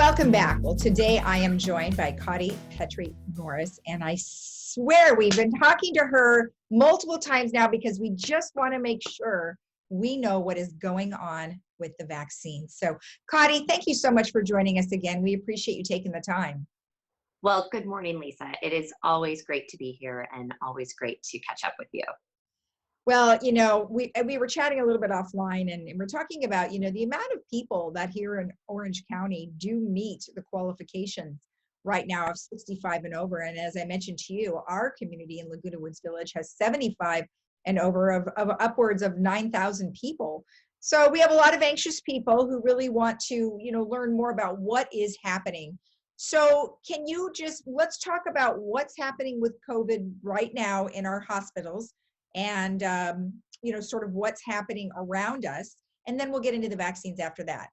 Welcome back. Well, today I am joined by Cottie Petrie-Norris, and I swear we've been talking to her multiple times now because we just want to make sure we know what is going on with the vaccine. So, Cottie, thank you so much for joining us again. We appreciate you taking the time. Well, good morning, Lisa. It is always great to be here and always great to catch up with you. Well, we were chatting a little bit offline, and we're talking about, the amount of people that here in Orange County do meet the qualifications right now of 65 and over. And as I mentioned to you, our community in Laguna Woods Village has 75 and over of upwards of 9,000 people. So we have a lot of anxious people who really want to, learn more about what is happening. So let's talk about what's happening with COVID right now in our hospitals, and sort of what's happening around us, and then we'll get into the vaccines after that.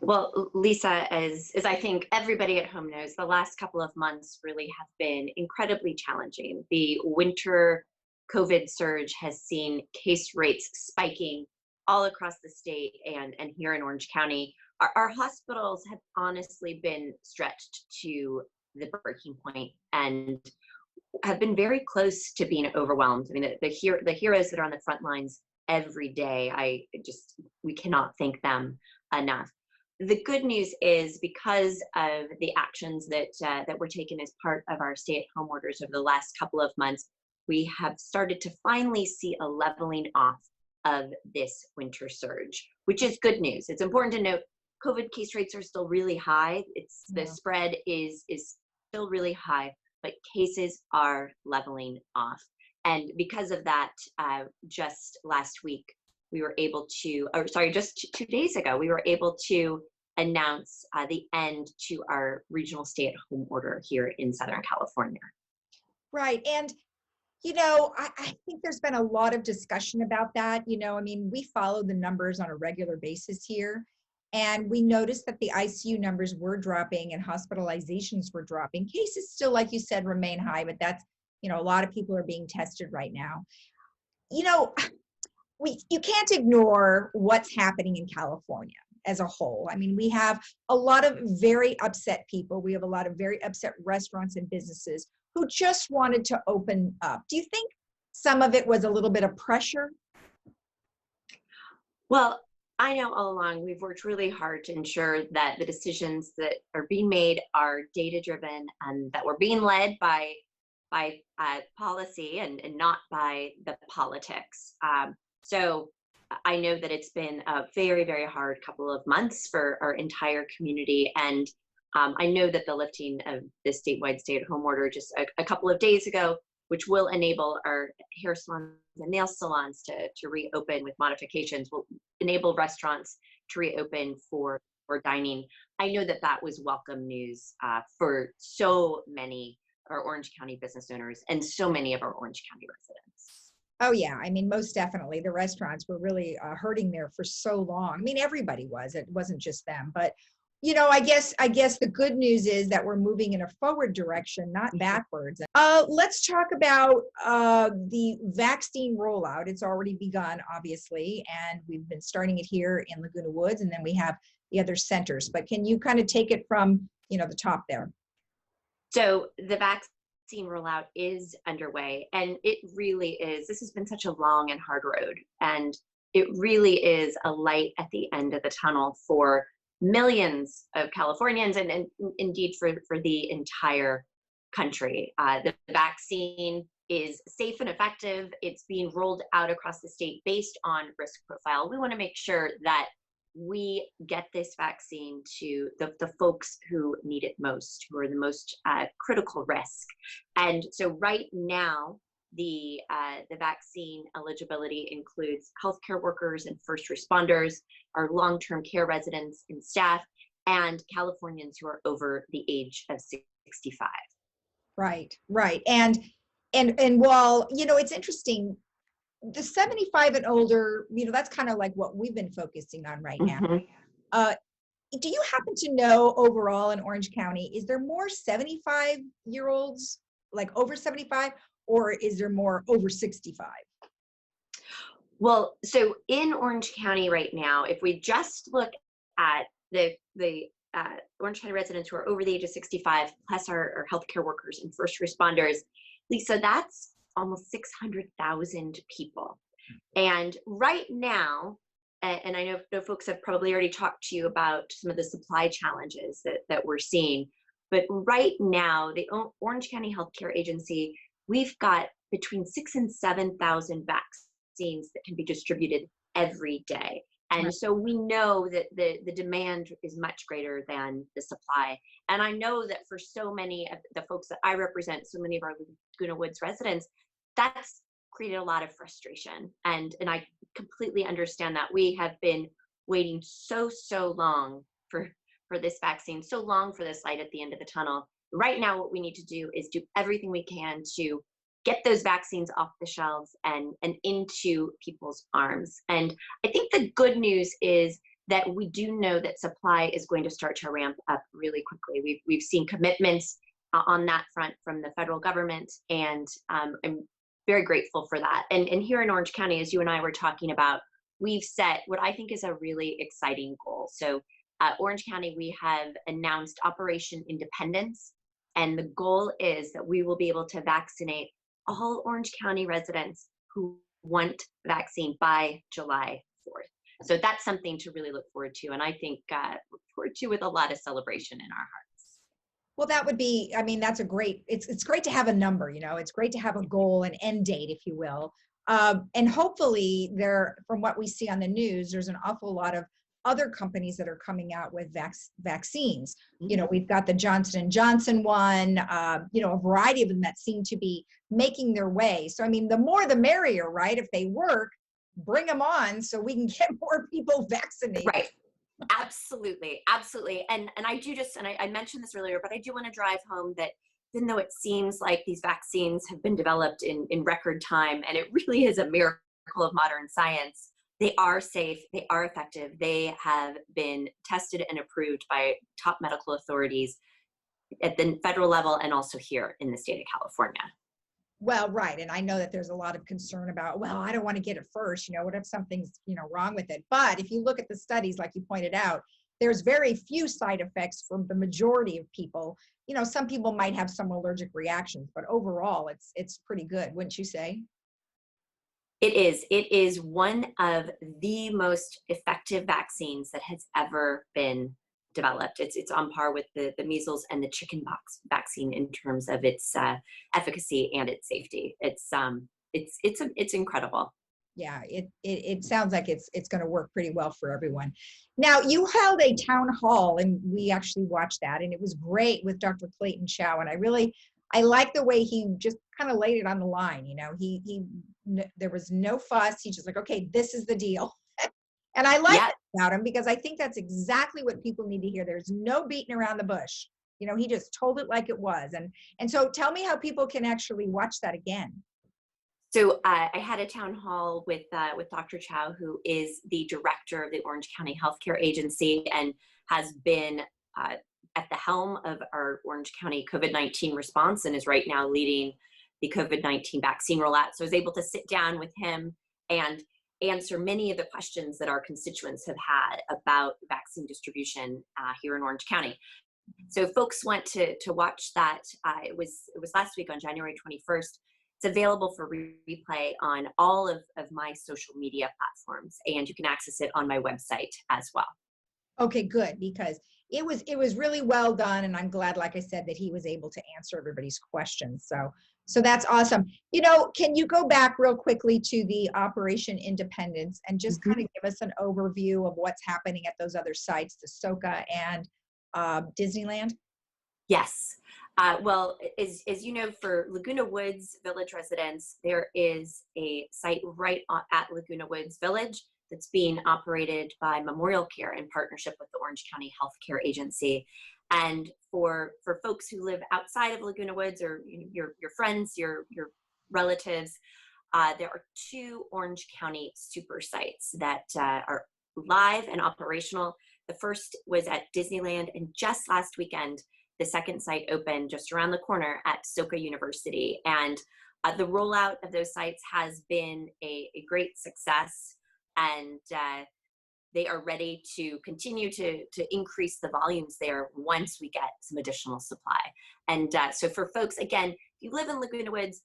Well, Lisa, as I think everybody at home knows, the last couple of months really have been incredibly challenging. The winter COVID surge has seen case rates spiking all across the state and here in Orange County. Our hospitals have honestly been stretched to the breaking point and have been very close to being overwhelmed. I mean, the heroes that are on the front lines every day, we cannot thank them enough. The good news is, because of the actions that were taken as part of our stay-at-home orders over the last couple of months, we have started to finally see a leveling off of this winter surge, which is good news. It's important to note COVID case rates are still really high. The spread is still really high, but cases are leveling off. And because of that, just last week, just 2 days ago, we were able to announce the end to our regional stay-at-home order here in Southern California. Right. And, I think there's been a lot of discussion about that. We follow the numbers on a regular basis here, and we noticed that the ICU numbers were dropping and hospitalizations were dropping. Cases still, like you said, remain high, but that's, a lot of people are being tested right now. You can't ignore what's happening in California as a whole. I mean, we have a lot of very upset people. We have a lot of very upset restaurants and businesses who just wanted to open up. Do you think some of it was a little bit of pressure? Well, I know all along we've worked really hard to ensure that the decisions that are being made are data-driven and that we're being led by policy and not by the politics. So I know that it's been a very, very hard couple of months for our entire community. And I know that the lifting of the statewide stay-at-home order just a couple of days ago, which will enable our hair salons and nail salons to reopen with modifications, will enable restaurants to reopen for dining. I know that was welcome news for so many of our Orange County business owners and so many of our Orange County residents. Oh yeah, I mean, most definitely. The restaurants were really hurting there for so long. I mean, everybody was. It wasn't just them. But I guess the good news is that we're moving in a forward direction, not backwards. Let's talk about the vaccine rollout. It's already begun, obviously, and we've been starting it here in Laguna Woods, and then we have the other centers. But can you kind of take it from, the top there? So the vaccine rollout is underway, and it really is. This has been such a long and hard road, and it really is a light at the end of the tunnel for millions of Californians and indeed for the entire country. The vaccine is safe and effective. It's being rolled out across the state based on risk profile. We want to make sure that we get this vaccine to the folks who need it most, who are the most critical risk. And so right now, the vaccine eligibility includes healthcare workers and first responders, our long-term care residents and staff, and Californians who are over the age of 65. Right. And while, it's interesting, the 75 and older, that's kind of like what we've been focusing on right now. Mm-hmm. Do you happen to know overall in Orange County, is there more 75-year-olds, like over 75, or is there more over 65? Well, so in Orange County right now, if we just look at the Orange County residents who are over the age of 65, plus our healthcare workers and first responders. Lisa, that's almost 600,000 people. And right now, and I know folks have probably already talked to you about some of the supply challenges that we're seeing, but right now, the Orange County Healthcare Agency, we've got between 6,000 and 7,000 vaccines that can be distributed every day. And Right. so we know that the demand is much greater than the supply. And I know that for so many of the folks that I represent, so many of our Laguna Woods residents, that's created a lot of frustration. And I completely understand that. We have been waiting so long for this vaccine, so long for this light at the end of the tunnel. Right now, what we need to do is do everything we can to get those vaccines off the shelves and into people's arms. And I think the good news is that we do know that supply is going to start to ramp up really quickly. We've seen commitments on that front from the federal government, and I'm very grateful for that. And here in Orange County, as you and I were talking about, we've set what I think is a really exciting goal. So Orange County, we have announced Operation Independence, and the goal is that we will be able to vaccinate all Orange County residents who want vaccine by July 4th. So that's something to really look forward to, and I think look forward to with a lot of celebration in our hearts. Well, that would be, I mean, that's a great, it's great to have a number, it's great to have a goal, an end date, if you will. And hopefully there, from what we see on the news, there's an awful lot of other companies that are coming out with vaccines. We've got the Johnson & Johnson one, a variety of them that seem to be making their way. So, I mean, the more the merrier, right? If they work, bring them on so we can get more people vaccinated. Right. Absolutely. And I do I mentioned this earlier, but I do want to drive home that even though it seems like these vaccines have been developed in record time, and it really is a miracle of modern science, they are safe, they are effective, they have been tested and approved by top medical authorities at the federal level and also here in the state of California. Well, right. And I know that there's a lot of concern about, well, I don't want to get it first. What if something's, wrong with it? But if you look at the studies, like you pointed out, there's very few side effects from the majority of people. Some people might have some allergic reactions, but overall, it's pretty good, wouldn't you say? It is. It is one of the most effective vaccines that has ever been developed. It's on par with the measles and the chickenpox vaccine in terms of its efficacy and its safety. It's incredible. Yeah, it sounds like it's going to work pretty well for everyone. Now, you held a town hall, and we actually watched that, and it was great with Dr. Clayton Chow, and I like the way he just kind of laid it on the line. There was no fuss. He's just like, okay, this is the deal. And I like that about him, because I think that's exactly what people need to hear. There's no beating around the bush. He just told it like it was. And so tell me how people can actually watch that again. So I had a town hall with Dr. Chow, who is the director of the Orange County Healthcare Agency and has been at the helm of our Orange County COVID-19 response and is right now leading the COVID-19 vaccine rollout. So I was able to sit down with him and answer many of the questions that our constituents have had about vaccine distribution here in Orange County. So folks want to watch that. It was last week on January 21st. It's available for replay on all of my social media platforms, and you can access it on my website as well. Okay, good, because it was really well done, and I'm glad, like I said, that he was able to answer everybody's questions. So that's awesome. Can you go back real quickly to the Operation Independence and just kind of give us an overview of what's happening at those other sites, the Soka and Disneyland? Yes. Well, as you know, for Laguna Woods Village residents, there is a site right at Laguna Woods Village that's being operated by Memorial Care in partnership with the Orange County Healthcare Agency. And for folks who live outside of Laguna Woods, or your friends, your relatives, there are 2 Orange County super sites that are live and operational. The first was at Disneyland, and just last weekend, the second site opened just around the corner at Soka University. And the rollout of those sites has been a great success. And they are ready to continue to increase the volumes there once we get some additional supply. And so for folks, again, if you live in Laguna Woods,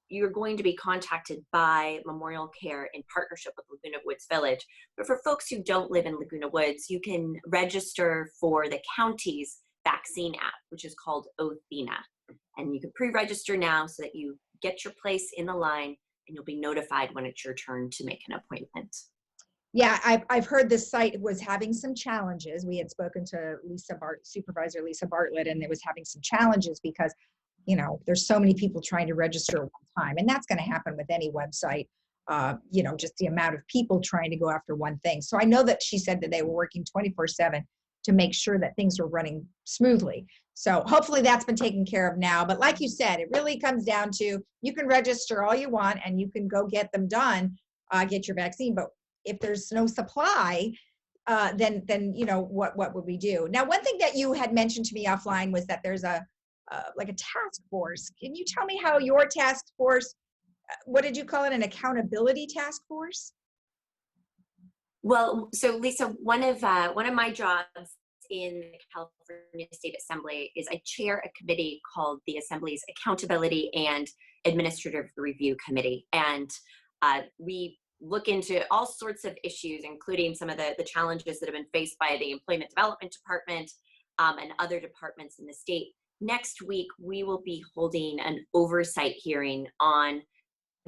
you're going to be contacted by Memorial Care in partnership with Laguna Woods Village. But for folks who don't live in Laguna Woods, you can register for the county's vaccine app, which is called Othina. And you can pre-register now so that you get your place in the line and you'll be notified when it's your turn to make an appointment. Yeah, I've heard this site was having some challenges. We had spoken to Supervisor Lisa Bartlett, and it was having some challenges because, you know, there's so many people trying to register at one time, and that's going to happen with any website. You know, just the amount of people trying to go after one thing. So I know that she said that they were working 24/7 to make sure that things were running smoothly. So hopefully that's been taken care of now. But like you said, it really comes down to, you can register all you want and you can go get them done, get your vaccine. But if there's no supply, then you know, what would we do? Now, one thing that you had mentioned to me offline was that there's like a task force. Can you tell me how your task force, what did you call it, an accountability task force? Well, so Lisa, one of my jobs in the California State Assembly is I chair a committee called the Assembly's Accountability and Administrative Review Committee, and we look into all sorts of issues, including some of the challenges that have been faced by the Employment Development Department and other departments in the state. Next week, we will be holding an oversight hearing on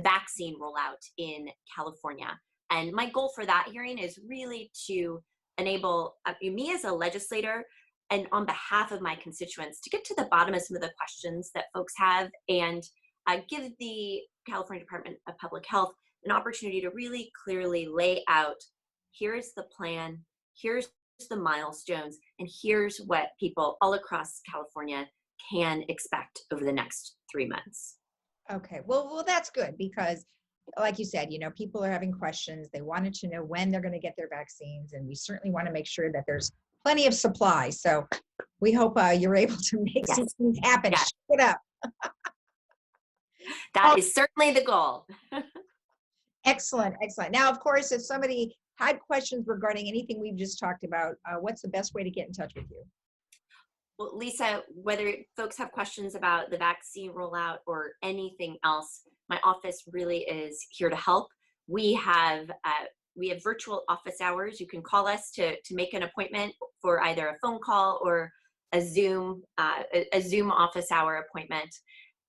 vaccine rollout in California. And my goal for that hearing is really to enable me as a legislator and on behalf of my constituents to get to the bottom of some of the questions that folks have and give the California Department of Public Health an opportunity to really clearly lay out, here's the plan, here's the milestones, and here's what people all across California can expect over the next 3 months. Okay, well, that's good, because like you said, you know, people are having questions. They wanted to know when they're going to get their vaccines, and we certainly want to make sure that there's plenty of supply. So we hope you're able to make some things happen. Yes. Shake it up. That is certainly the goal. Excellent, excellent. Now, of course, if somebody had questions regarding anything we've just talked about, what's the best way to get in touch with you? Well, Lisa, whether folks have questions about the vaccine rollout or anything else, my office really is here to help. We have virtual office hours. You can call us to make an appointment for either a phone call or a Zoom office hour appointment.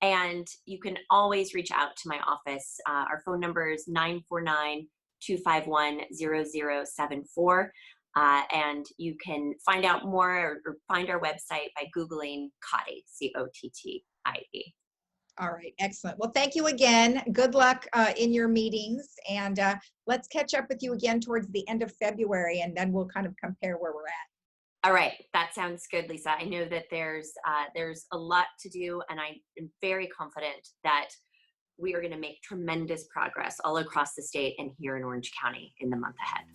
And you can always reach out to my office. Our phone number is 949-251-0074. And you can find out more or find our website by Googling Cottie, C-O-T-T-I-E. All right, excellent. Well, thank you again. Good luck in your meetings, and let's catch up with you again towards the end of February, and then we'll kind of compare where we're at. All right, that sounds good, Lisa. I know that there's a lot to do, and I am very confident that we are going to make tremendous progress all across the state and here in Orange County in the month ahead.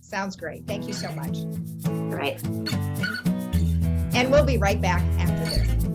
Sounds great. Thank you so much. All right. And we'll be right back after this.